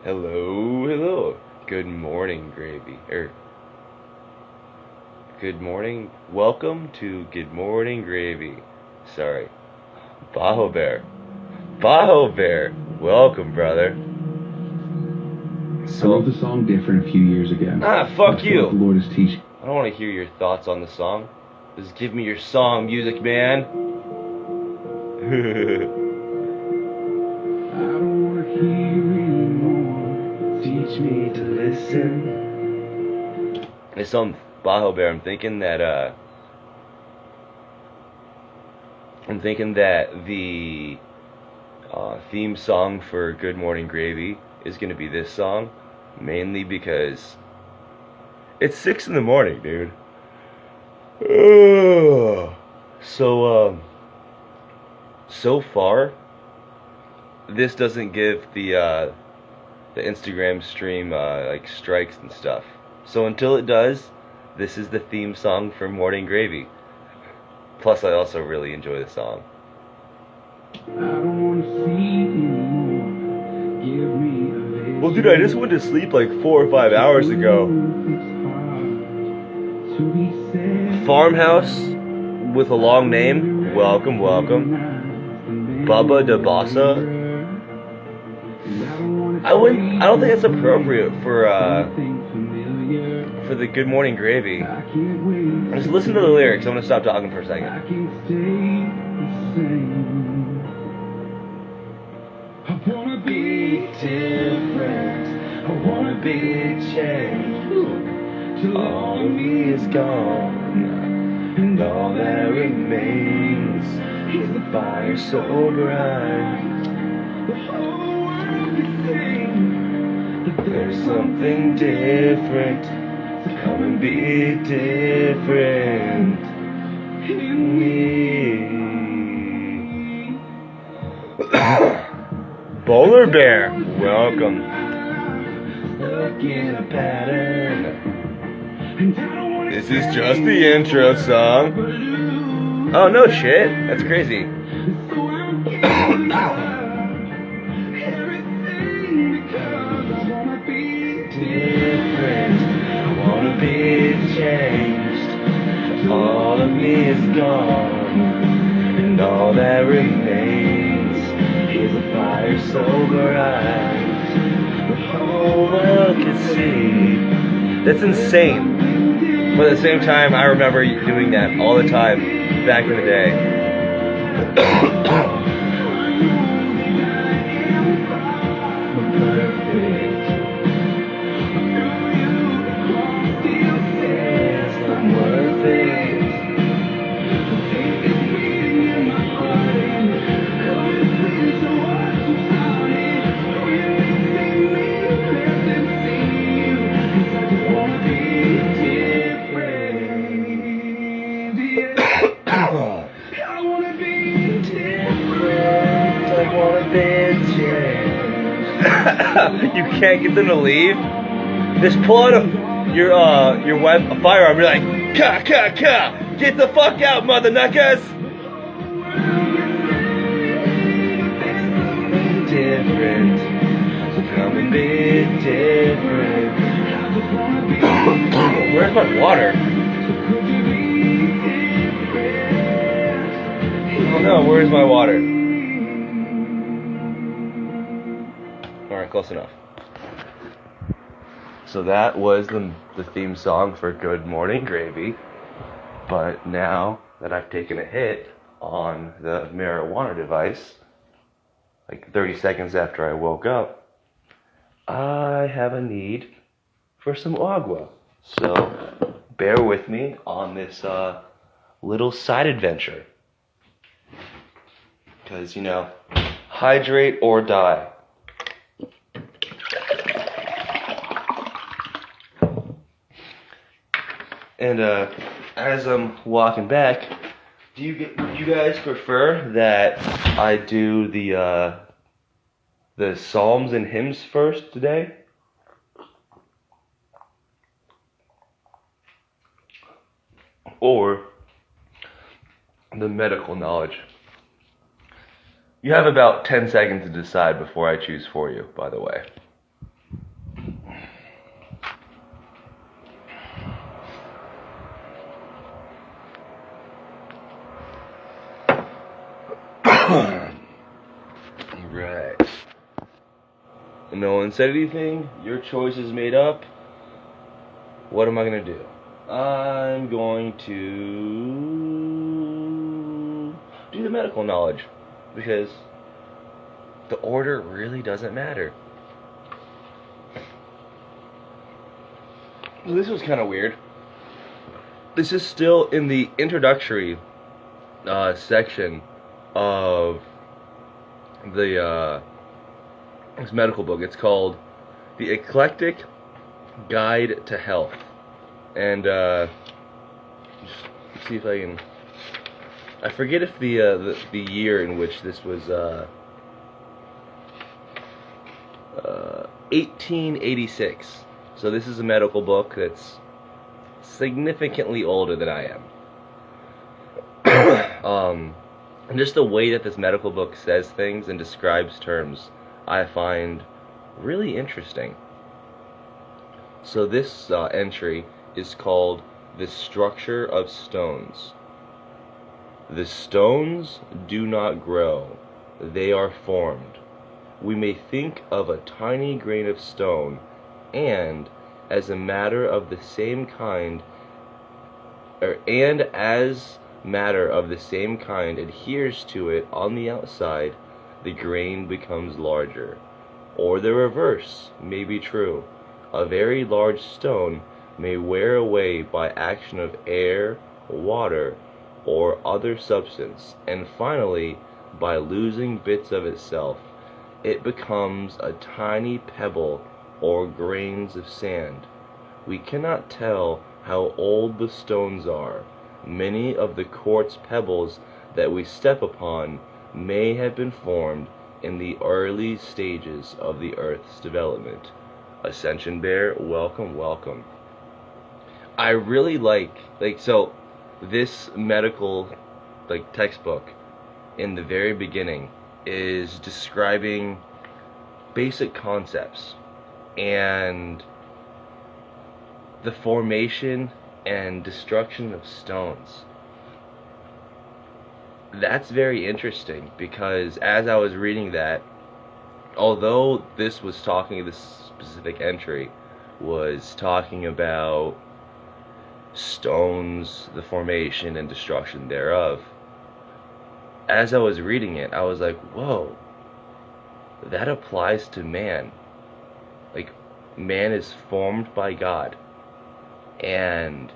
Hello, hello. Good morning, Gravy. Good morning. Welcome to Good Morning Gravy. Sorry. Bajo Bear. Bajo Bear. Welcome, brother. I wrote the song different a few years ago. Fuck you. The Lord is teaching. I don't want to hear your thoughts on the song. Just give me your song music, man. I don't want to hear anymore. Teach me to listen. It's on Bajo Bear. I'm thinking that the theme song for Good Morning Gravy is gonna be this song, mainly because it's 6 in the morning, dude. So far, this doesn't give the Instagram stream like strikes and stuff. So until it does, this is the theme song for Morning Gravy. Plus, I also really enjoy the song. Well, dude, I just went to sleep like 4 or 5 hours ago. Farmhouse with a long name. Welcome, welcome. Bubba da Bossa. I don't think it's appropriate for the Good Morning Gravy. Just listen to the lyrics. I'm gonna stop talking for a second. I wanna be different. I wanna be changed. Till all of me is gone, and all that remains is the fire so bright. The whole world is saying that there's something different. So come and be different in me. Bowler Bear, welcome. Stuck in a pattern. This is just the intro song. Oh, no shit. That's crazy. Different. I wanna be changed. All of me is gone, and all that remains is a fire so bright the whole world can see. That's insane. But at the same time, I remember doing that all the time back in the day. You can't get them to leave? Just pull out your firearm. You're like, ka ka ka! Get the fuck out, mother knuckers! Different, so come and be different. Where's my water? Oh no, where's my water? Alright, close enough. So that was the theme song for Good Morning Gravy. But now that I've taken a hit on the marijuana device, like 30 seconds after I woke up, I have a need for some agua. So bear with me on this little side adventure. Because, hydrate or die. And as I'm walking back, would you guys prefer that I do the psalms and hymns first today? Or the medical knowledge? You have about 10 seconds to decide before I choose for you, by the way. Right. No one said anything. Your choice is made up. What am I going to do? I'm going to do the medical knowledge. Because the order really doesn't matter. So this was kind of weird. This is still in the introductory section of the this medical book. It's called The Eclectic Guide to Health. And just see if I can. I forget if the year in which this was 1886. So this is a medical book that's significantly older than I am. And just the way that this medical book says things and describes terms, I find really interesting. So this entry is called The Structure of Stones. The stones do not grow, they are formed. We may think of a tiny grain of stone, and as matter of the same kind adheres to it on the outside, the grain becomes larger. Or the reverse may be true. A very large stone may wear away by action of air, water, or other substance, and finally, by losing bits of itself, it becomes a tiny pebble or grains of sand. We cannot tell how old the stones are. Many of the quartz pebbles that we step upon may have been formed in the early stages of the Earth's development. Ascension Bear, welcome, welcome. I really like so this medical textbook in the very beginning is describing basic concepts and the formation and destruction of stones. That's very interesting because as I was reading that, although this specific entry was talking about stones, the formation and destruction thereof, as I was reading it, I was like, whoa, that applies to man. Like, man is formed by God. And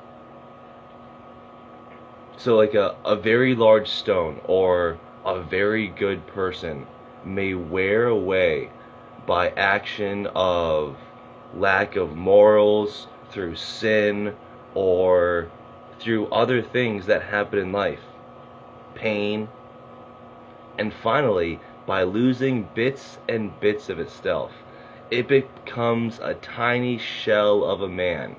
so like a very large stone or a very good person may wear away by action of lack of morals, through sin, or through other things that happen in life, pain, and finally, by losing bits and bits of itself, it becomes a tiny shell of a man.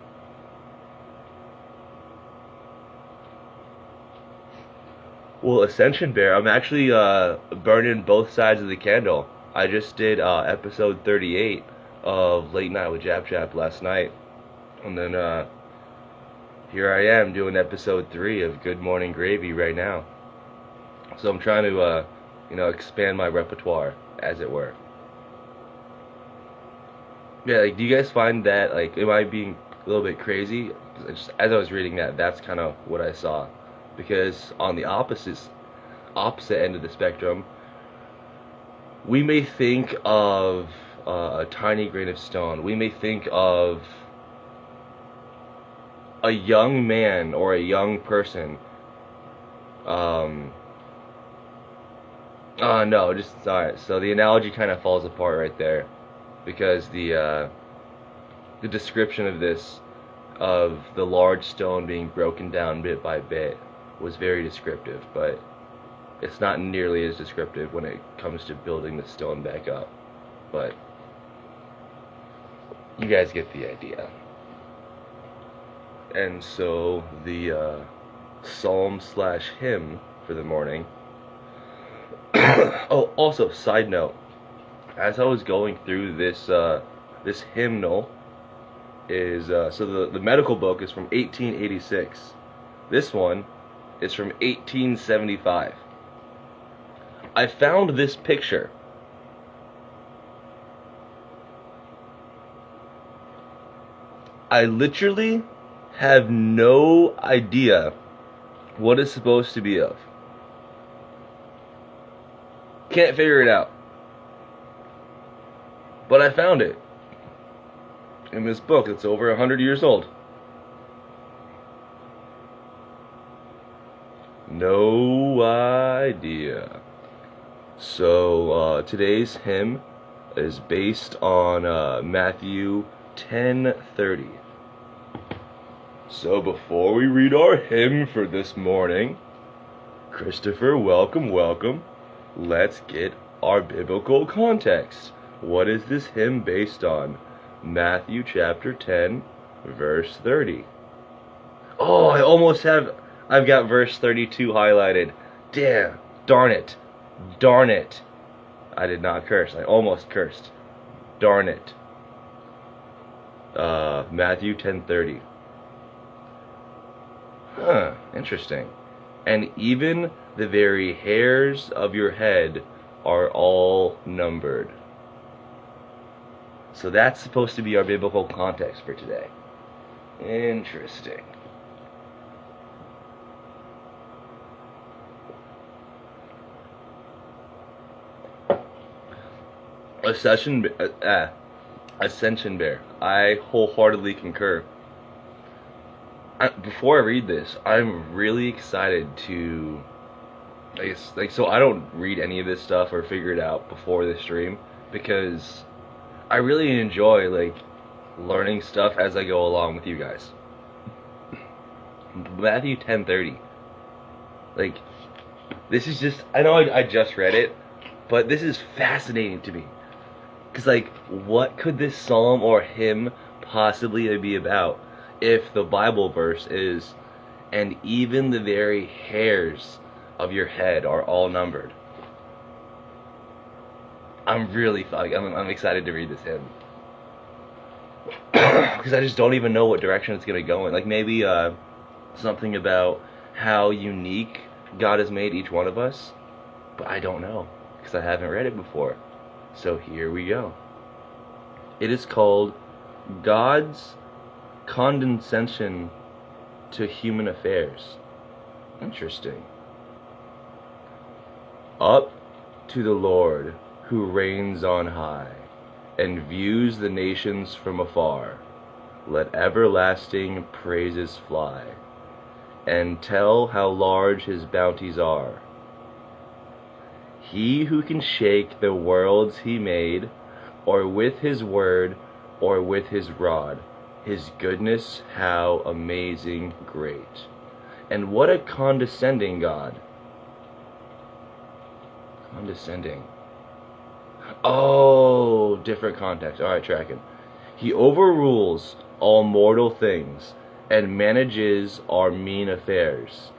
Well, Ascension Bear, I'm actually burning both sides of the candle. I just did episode 38 of Late Night with Jap Jap last night, and then here I am doing episode 3 of Good Morning Gravy right now. So I'm trying to expand my repertoire, as it were. Yeah, like, do you guys find that, like, am I being a little bit crazy? Just, as I was reading that, that's kind of what I saw. Because on the opposite end of the spectrum, we may think of a tiny grain of stone. We may think of a young man or a young person. No, just alright. So the analogy kind of falls apart right there, because the description of this, of the large stone being broken down bit by bit, was very descriptive, but it's not nearly as descriptive when it comes to building the stone back up. But you guys get the idea. And so the psalm/hymn for the morning. Oh, also, side note, as I was going through this this hymnal, is so the medical book is from 1886. This one is from 1875. I found this picture. I literally have no idea what it's supposed to be of. Can't figure it out. But I found it in this book that's over 100 years old. No idea. So today's hymn is based on Matthew 10:30. So before we read our hymn for this morning, Christopher, welcome, welcome. Let's get our biblical context. What is this hymn based on? Matthew chapter 10, verse 30. Oh, I've got verse 32 highlighted. Darn it. I did not curse. I almost cursed. Darn it. Matthew 10:30. Interesting. And even the very hairs of your head are all numbered. So that's supposed to be our biblical context for today. Interesting. Ascension Bear. I wholeheartedly concur. Before I read this, I'm really excited to, so I don't read any of this stuff or figure it out before this stream, because I really enjoy, learning stuff as I go along with you guys. Matthew 10:30. This is just, I know I just read it, but this is fascinating to me. Because, what could this psalm or hymn possibly be about if the Bible verse is, and even the very hairs of your head are all numbered? I'm really, I'm excited to read this hymn. Because I just don't even know what direction it's going to go in. Maybe something about how unique God has made each one of us. But I don't know, because I haven't read it before. So here we go. It is called God's Condescension to Human Affairs. Interesting. Up to the Lord who reigns on high and views the nations from afar, let everlasting praises fly and tell how large his bounties are. He who can shake the worlds he made, or with his word, or with his rod, his goodness how amazing great. And what a condescending God. Condescending. Oh, different context. Alright, tracking. He overrules all mortal things and manages our mean affairs.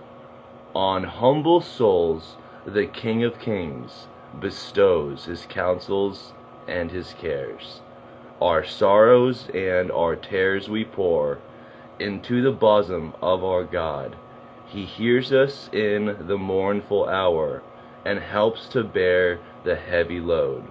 On humble souls the King of Kings bestows his counsels and his cares. Our sorrows and our tears we pour into the bosom of our God. He hears us in the mournful hour and helps to bear the heavy load.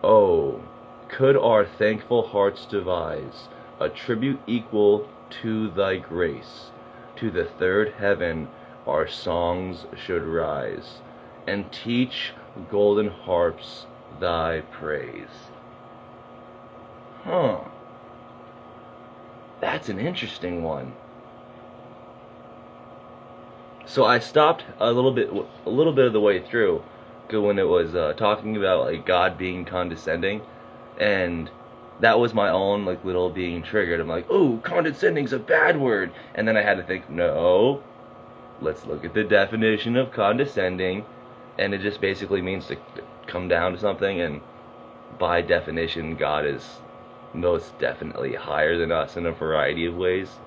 Oh, could our thankful hearts devise a tribute equal to thy grace, to the third heaven our songs should rise, and teach golden harps thy praise. That's an interesting one. So I stopped a little bit of the way through when it was talking about God being condescending, and that was my own little being triggered. I'm like, oh, condescending's a bad word, and then I had to think, no, let's look at the definition of condescending, and it just basically means to come down to something, and by definition, God is most definitely higher than us in a variety of ways.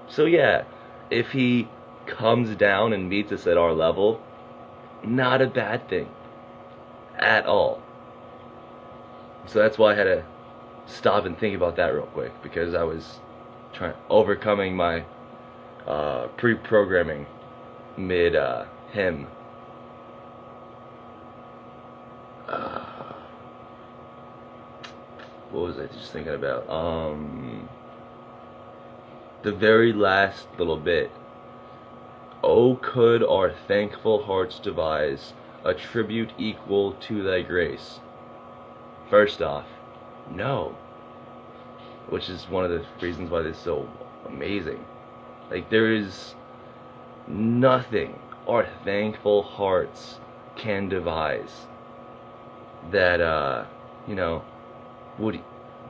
So yeah, if he comes down and meets us at our level, not a bad thing at all. So that's why I had to stop and think about that real quick, because I was overcoming my pre-programming mid hymn. what was I just thinking about? The very last little bit. Oh, could our thankful hearts devise a tribute equal to thy grace? First off, no. Which is one of the reasons why this is so amazing. Like, there is nothing our thankful hearts can devise that, would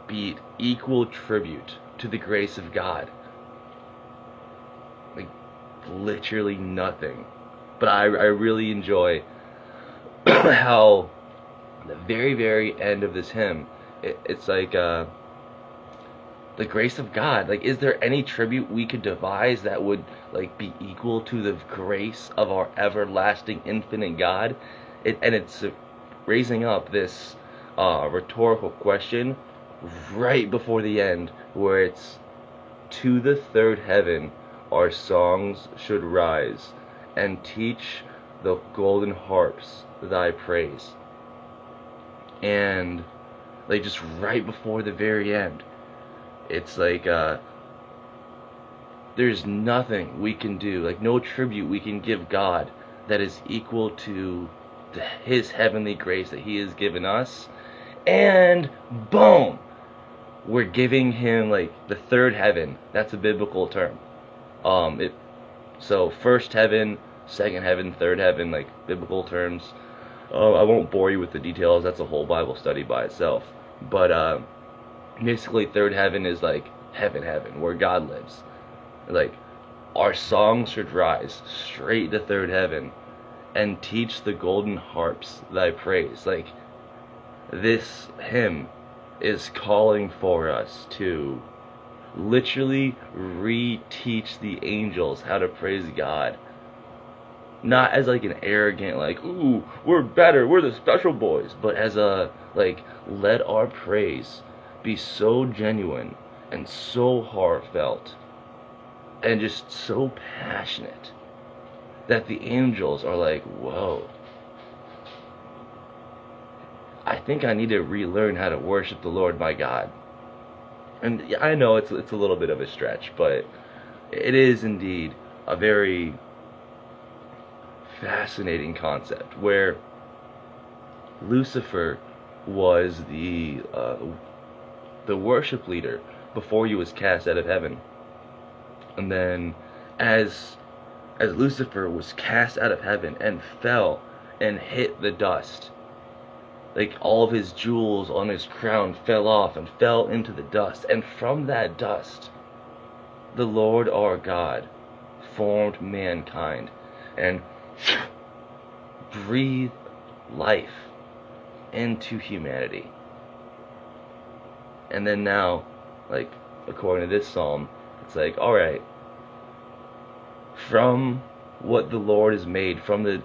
be equal tribute to the grace of God. Like, literally nothing. But I really enjoy how the very, very end of this hymn, it's like, the grace of God. Like, is there any tribute we could devise that would, like, be equal to the grace of our everlasting, infinite God? It's raising up this rhetorical question right before the end, where it's, to the third heaven our songs should rise, and teach the golden harps thy praise. And, like, just right before the very end, it's like, there's nothing we can do, like, no tribute we can give God that is equal to his heavenly grace that he has given us. And boom, we're giving him, like, the third heaven. That's a biblical term. So first heaven, second heaven, third heaven, like, biblical terms. I won't bore you with the details. That's a whole Bible study by itself. But basically, third heaven is like heaven, where God lives. Like, our songs should rise straight to third heaven, and teach the golden harps thy praise. Like, this hymn is calling for us to literally re-teach the angels how to praise God. Not as, like, an arrogant, like, ooh, we're better, we're the special boys, but as a, like, let our praise be so genuine and so heartfelt and just so passionate that the angels are like, whoa, I think I need to relearn how to worship the Lord my God. And I know it's a little bit of a stretch, but it is indeed a very fascinating concept, where Lucifer was the worship leader before he was cast out of heaven. And then as Lucifer was cast out of heaven and fell and hit the dust, like, all of his jewels on his crown fell off and fell into the dust. And from that dust, the Lord our God formed mankind and breathed life into humanity. And then now, like, according to this psalm, it's like, alright, from what the Lord has made, from the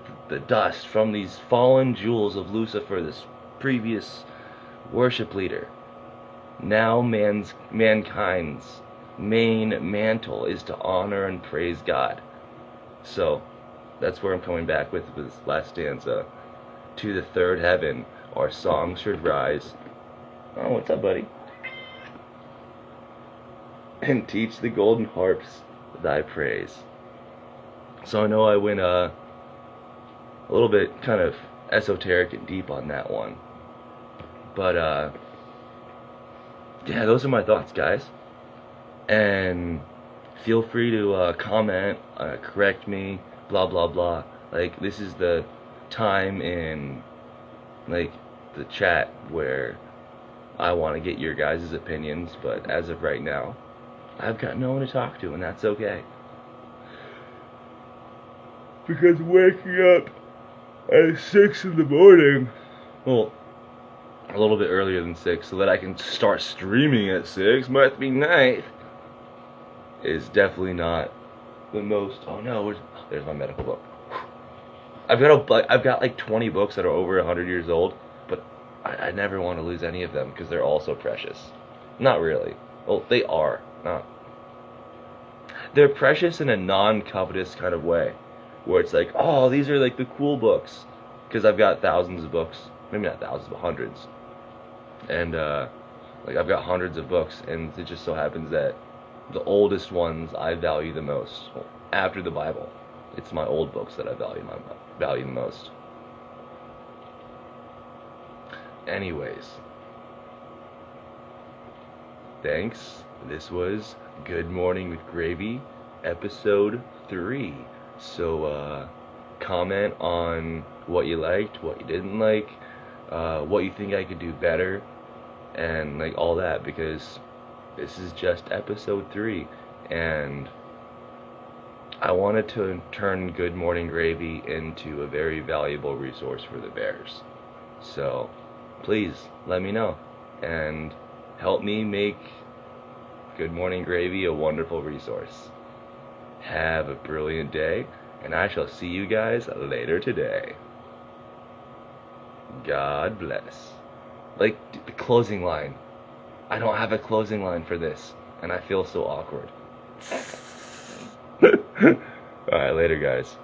dust, from these fallen jewels of Lucifer, this previous worship leader, now mankind's main mantle is to honor and praise God. So that's where I'm coming back with this last stanza. To the third heaven our songs should rise. Oh, what's up, buddy? And teach the golden harps thy praise. So I know I went a little bit kind of esoteric and deep on that one. But yeah, those are my thoughts, guys. And feel free to comment, correct me, blah blah blah. Like, this is the time in, like, the chat where I want to get your guys' opinions, but as of right now, I've got no one to talk to, and that's okay. Because waking up at 6 in the morning, well, a little bit earlier than 6, so that I can start streaming at 6, must be nice, is definitely not the most. Oh no, there's my medical book. I've got like 20 books that are over 100 years old, but I never want to lose any of them because they're all so precious. Not really. Well, they are. Not. They're precious in a non-covetous kind of way, where it's like, oh, these are like the cool books, because I've got thousands of books maybe not thousands, but hundreds. And like I've got hundreds of books, and it just so happens that the oldest ones I value the most. Well, after the Bible, it's my old books that I value the most. Anyways, thanks. This was Good Morning with Gravy, episode 3. So comment on what you liked, what you didn't like, what you think I could do better, and like all that, because this is just episode 3, and I wanted to turn Good Morning Gravy into a very valuable resource for the Bears. So please let me know and help me make Good Morning Gravy a wonderful resource. Have a brilliant day, and I shall see you guys later today. God bless. Like the closing line. I don't have a closing line for this, and I feel so awkward. Alright, later guys.